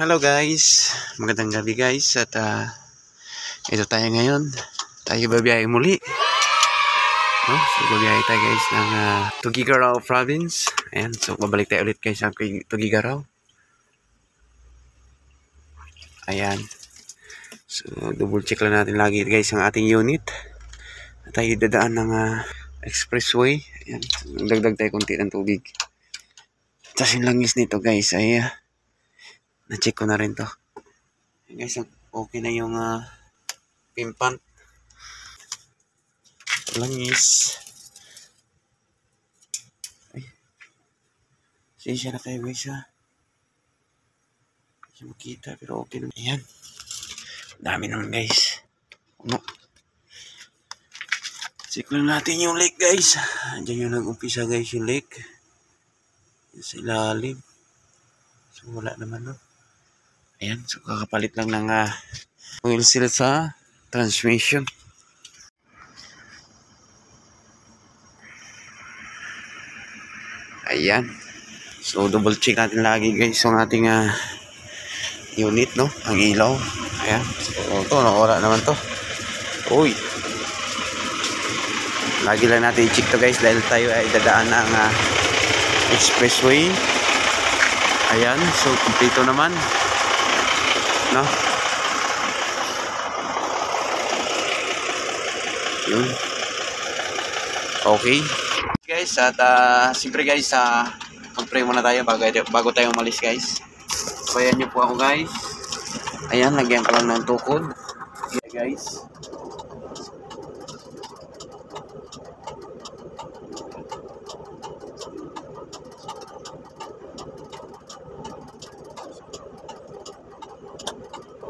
Hello guys, magandang gabi guys at ito tayo ngayon. Tayo babiyahe muli. No? So babiyahe tayo guys ng Tuguegarao province. Ayan, so babalik tayo ulit guys sa Tuguegarao. Ayan. So double check lang natin lagi guys ang ating unit. At tayo dadaan ng expressway. Ayan, so, dagdag tayo konti ng tubig. Tapos yung langis nito guys ay na-check ko na rin to. Guys, okay na yung pimpant. Langis. Ay. Siya na kayo guys Hindi makita pero okay na. Ayan. Dami naman guys. Ano? Check lang natin yung lake guys. Diyan yung nag-umpisa guys yung lake. Sa ilalim. So wala naman no. Ayan. So kakapalit lang ng oil seal sa transmission. Ayan. So double check natin lagi guys ang ating unit no, ang ilaw. Ayan. So ito nakawala naman to. Uy. Lagi lang natin i-check to guys dahil tayo ay dadaan ng expressway. Ayan. So kumpleto naman. No? Yun. Okay. Guys, at siyempre guys, mag-pray muna tayo bago tayo umalis guys. So ayan nyo po ako guys. Ayan, lagyan ka lang ng tukod. Okay guys.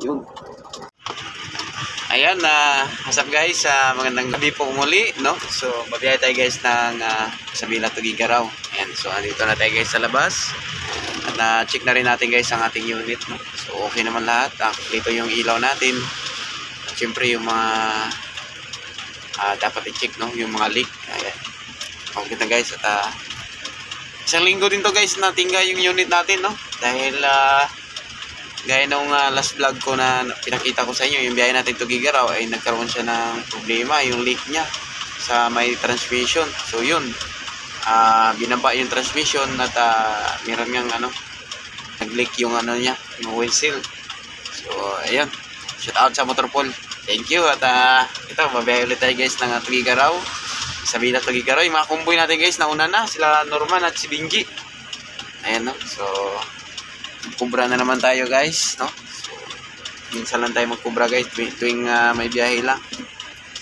Yun. Ayan, what's up guys, magandang gabi po muli, no? So, babiyahe tayo guys ng Isabela Tuguegarao. Ayan, so andito na tayo guys sa labas. At check na rin natin guys ang ating unit, no? So, okay naman lahat. Dito yung ilaw natin. At syempre yung mga dapat i-check, no? Yung mga leak. Ayan. Okay na guys. At isang linggo din to guys natingga yung unit natin, no? Dahil gaya nung last vlog ko na pinakita ko sa inyo, yung biyahe natin Tuguegarao ay nagkaroon siya ng problema, yung leak niya sa may transmission. So yun, binaba yung transmission at meron ngang nag-leak yung niya, yung oil seal. So ayun, shout out sa Motorpool. Thank you. At ito, mabiyahe ulit tayo guys ng Tuguegarao, Isabela Tuguegarao. Yung mga kumboy natin guys, nauna na sila Norman at si Benji. Ayan no, so kubra na naman tayo guys, no? So, minsan lang tayo magkubra guys tuwing may biyahe lang.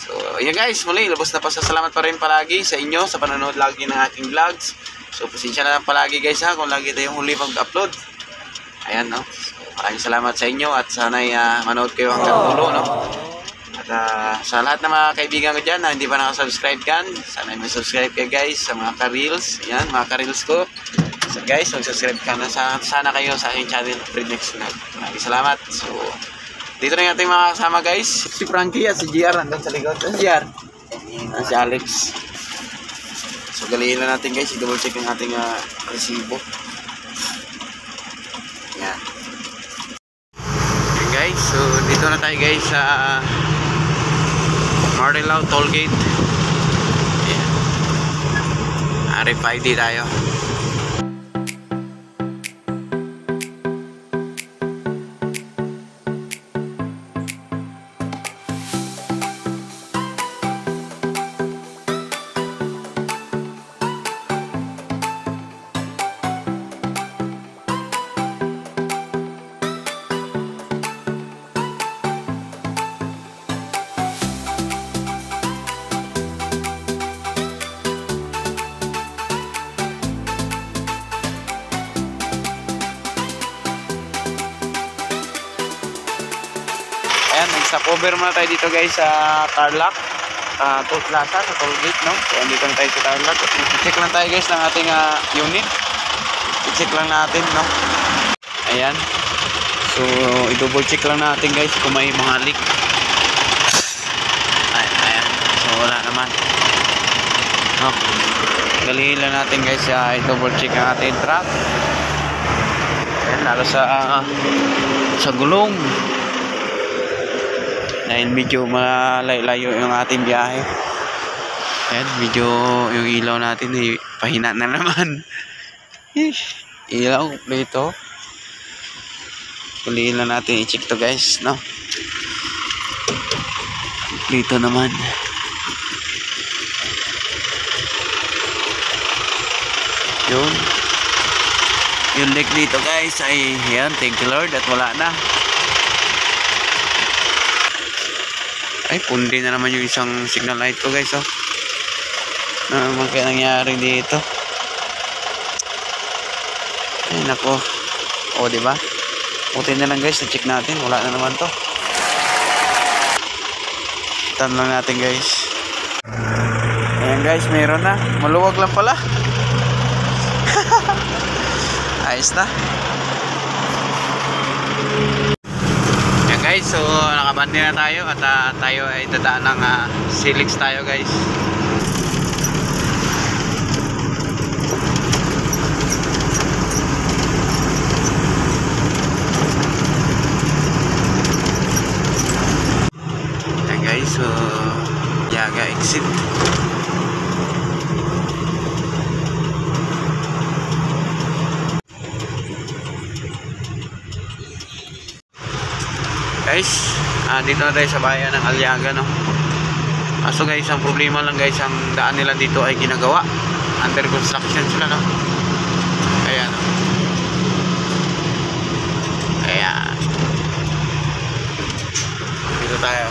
So ayan guys, muli lubos na pasasalamat pa rin palagi sa inyo sa panonood lagi ng aking vlogs. So pasensya na lang palagi guys kung lagi tayong huli mag-upload. Ayan no, so, maraming salamat sa inyo at sana'y manood kayo hanggang dulo, no? At sa lahat ng mga kaibigan ko dyan na hindi pa nakasubscribe kan, sana'y mag-subscribe kayo guys sa mga ka-reels. Ayan, mga ka-reels ko. So guys, mag-subscribe ka na sana kayo sa aking channel, Fred Next Vlog. Maraming salamat. So, dito na yung ating mga kasama guys. Si Frankie at si GR nandun sa likod. Si GR. Si Alex. So, galihin na natin guys. I-double check yung ating resibo. Yan. Yan guys. So, dito na tayo guys sa Marilao Tollgate. Yan. RFID tayo. Ayan, nag-stop over muna tayo dito guys sa Tarlac, Toll Plaza, sa Tollgate, no? So, andito na tayo sa Tarlac. I-check lang tayo guys ng ating unit. I-check lang natin, no? Ayan. So, i-double check lang natin guys kung may mga leak. Ayan. So, wala naman. No? Galihin lang natin guys, i-double check ang ating truck. Ayan, lalo sa gulong. Dahil medyo malayo yung ating biyahe. Ayan, medyo yung ilaw natin pahina na naman. Ilaw dito. Kuliin lang natin i-check to guys, no? Dito naman. Yun. Yung deck dito guys ay yan, thank you Lord at wala na. Ay, pundi na naman yung isang signal light ko guys, oh. Ano naman kaya nangyari dito? Ay, nako. O, diba? Puti na lang guys, na-check natin. Wala na naman to. Tan lang natin guys. Ayan guys, meron na. Maluwag lang pala. Ayos na. Ayan guys, so nakabandi na tayo at tayo ay dadaan ng Silix tayo guys. Ayan guys, so Yaga exit. Guys, dito na tayo sa bayan ng Aliaga, no? So guys, ang problema lang guys, ang daan nila dito ay ginagawa. Under construction sila, no? Ayan, no? Ayan. Dito tayo.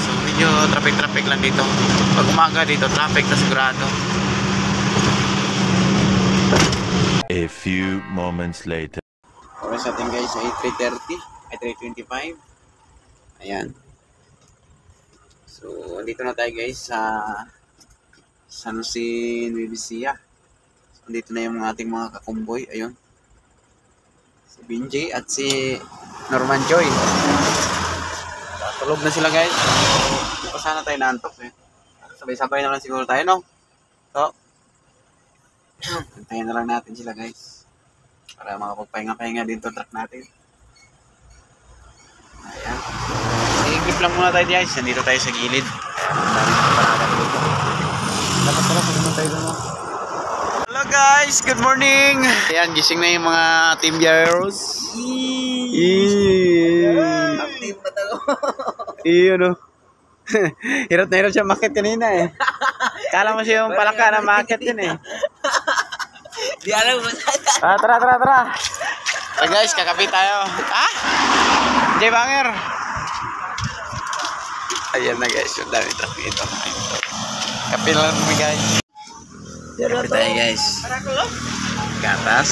So medyo traffic lang dito. Pag umaga dito, traffic na sigurado. A few moments later. Oras natin guys ay 3:30 ay 3:25. Ayan. So, andito na tayo guys sa San Jose, Nueva Ecija. So, andito na yung ating mga kakumboy. Ayun. Si Binjay at si Norman Joy. Tulog na sila guys. Hindi pa sana tayo naantok eh. Sabay-sabay na lang siguro tayo, no? So, antayin na lang natin sila guys. Para makapagpahinga-pahinga din itong truck natin. Ayan. Iigip lang muna tayo guys. Nandito tayo sa gilid. Ayan. Ang dami na parada dito. Dapat pala sa naman tayo doon. Hello guys! Good morning! Ayan, gising na yung mga team Yaros. Active na talo. Iyon o. Hirot na hirot siya makit kanina eh. Kala mo siya yung palaka na makit yun eh. Di alam mo Tara. So guys, kakapit tayo. Ha? Jay Banger. Ayan na guys, yung dami traffic ito. Kapit lang kami guys. Kapit tayo guys. Gatas.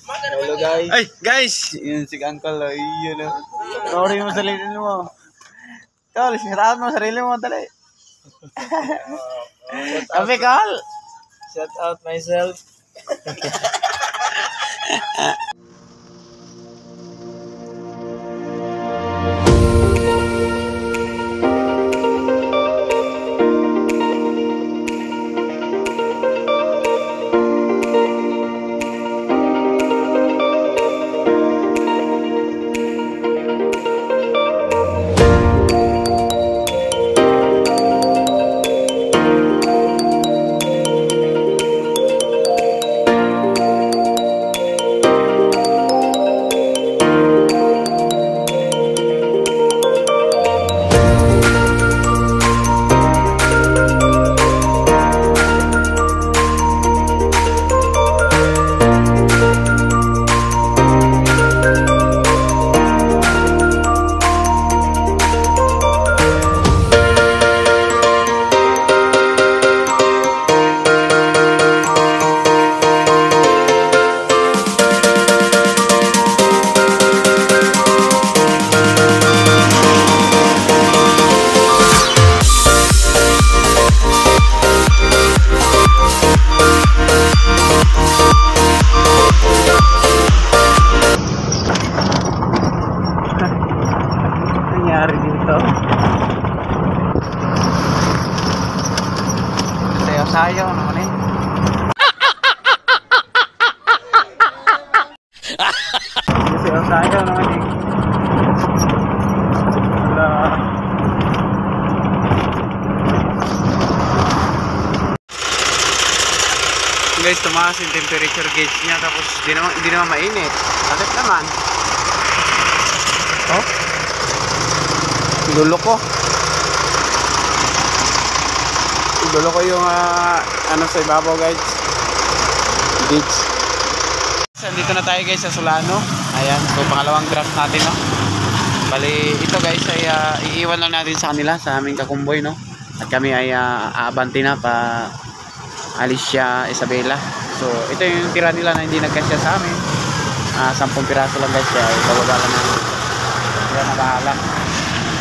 Hello guys. Ay guys! Yun si Uncle. Yun o. Sorry mo sarili mo. Tol, sinarahan mo sarili mo. Dali. Kapit Carl. Shout out myself. Nangyari dito. Sayaw-sayaw naman eh. guys, tumaas yung temperature gauge niya tapos hindi naman mainit. Bakit naman? Oh. Dulo ko. Dulo ko yung ano sa ibabaw guys. Gauge. Dito na tayo guys sa Solano. Ayan, so pangalawang draft natin, no. Bali, ito guys ay iiwan lang natin sa kanila, sa aming kakumboy, no. At kami ay aabanti na pa Alicia, Isabela. So, ito yung tira nila na hindi nagkasya sa amin. 10 piraso lang guys, kaya bababa lang na. Kaya na bahala.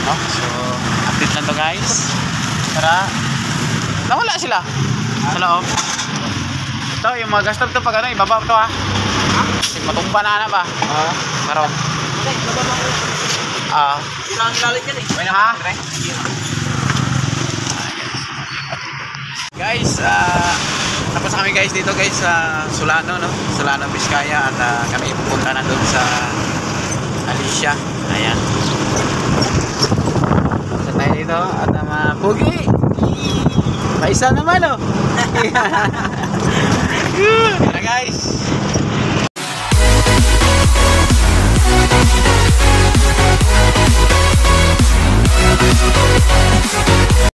No? So, update lang to guys. Para nawala sila sa loob. Ito, yung mga gastos to pag ano, ibaba to ha. Matumba na ba? Karon. Ilang galit yan eh. Ha? Guys, tapos kami guys dito guys sa Solano, no? Solano, Vizcaya at kami pupunta na doon sa Alicia. Ayan. Sa tayo dito at mga pugi. Paisa naman, oh. Tara guys.